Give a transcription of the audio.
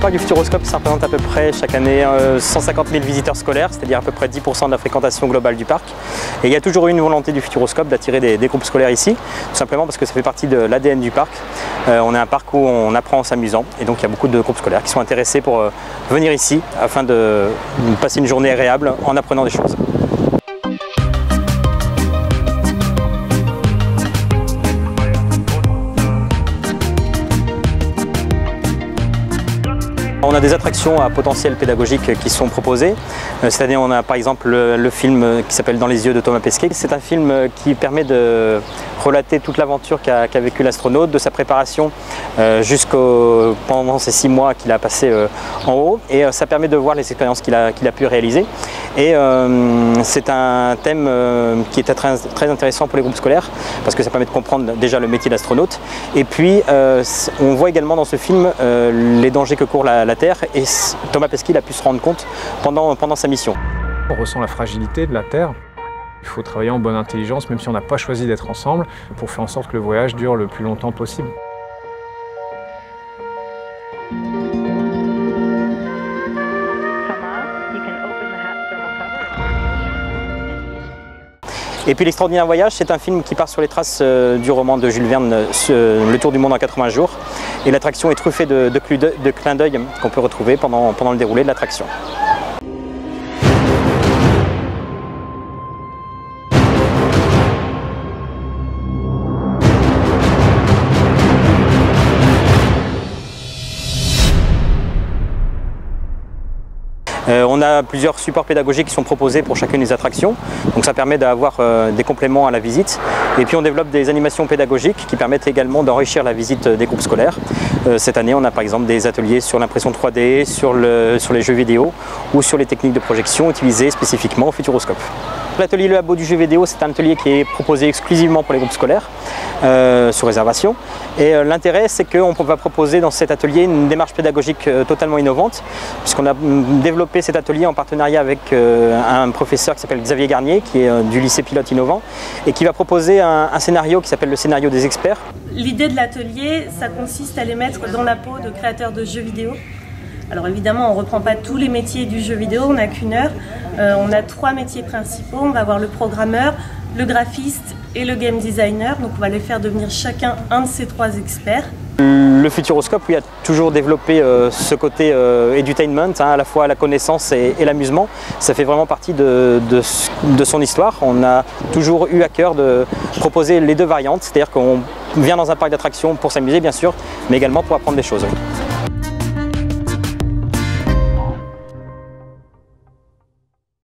parc du Futuroscope, ça représente à peu près chaque année 150 000 visiteurs scolaires, c'est-à-dire à peu près 10% de la fréquentation globale du parc. Et il y a toujours eu une volonté du Futuroscope d'attirer des groupes scolaires ici, tout simplement parce que ça fait partie de l'ADN du parc. On est un parc où on apprend en s'amusant, et donc il y a beaucoup de groupes scolaires qui sont intéressés pour venir ici afin de passer une journée agréable en apprenant des choses. On a des attractions à potentiel pédagogique qui sont proposées. Cette année, on a par exemple le film qui s'appelle Dans les yeux de Thomas Pesquet. C'est un film qui permet de relater toute l'aventure qu'a vécu l'astronaute, de sa préparation pendant ces 6 mois qu'il a passé en haut. Et ça permet de voir les expériences qu'il a pu réaliser. Et c'est un thème qui est très intéressant pour les groupes scolaires parce que ça permet de comprendre déjà le métier d'astronaute. Et puis, on voit également dans ce film les dangers que court la Terre, et Thomas Pesquet a pu se rendre compte pendant sa mission. On ressent la fragilité de la Terre. Il faut travailler en bonne intelligence, même si on n'a pas choisi d'être ensemble, pour faire en sorte que le voyage dure le plus longtemps possible. Et puis L'Extraordinaire Voyage, c'est un film qui part sur les traces du roman de Jules Verne, Le Tour du monde en 80 jours. Et l'attraction est truffée de clins d'œil qu'on peut retrouver pendant le déroulé de l'attraction. On a plusieurs supports pédagogiques qui sont proposés pour chacune des attractions, donc ça permet d'avoir des compléments à la visite. Et puis on développe des animations pédagogiques qui permettent également d'enrichir la visite des groupes scolaires. Cette année, on a par exemple des ateliers sur l'impression 3D, sur les jeux vidéo ou sur les techniques de projection utilisées spécifiquement au Futuroscope. L'atelier Le Labo du jeu vidéo, c'est un atelier qui est proposé exclusivement pour les groupes scolaires, sous réservation. Et l'intérêt, c'est qu'on va proposer dans cet atelier une démarche pédagogique totalement innovante, puisqu'on a développé cet atelier en partenariat avec un professeur qui s'appelle Xavier Garnier, qui est du lycée Pilote Innovant, et qui va proposer un scénario qui s'appelle le scénario des experts. L'idée de l'atelier, ça consiste à les mettre dans la peau de créateurs de jeux vidéo. Alors évidemment, on ne reprend pas tous les métiers du jeu vidéo, on n'a qu'une heure. On a 3 métiers principaux, on va avoir le programmeur, le graphiste et le game designer. Donc on va les faire devenir chacun un de ces 3 experts. Le Futuroscope, lui, a toujours développé ce côté edutainment, à la fois la connaissance et l'amusement. Ça fait vraiment partie de son histoire. On a toujours eu à cœur de proposer les 2 variantes, c'est-à-dire qu'on vient dans un parc d'attractions pour s'amuser bien sûr, mais également pour apprendre des choses.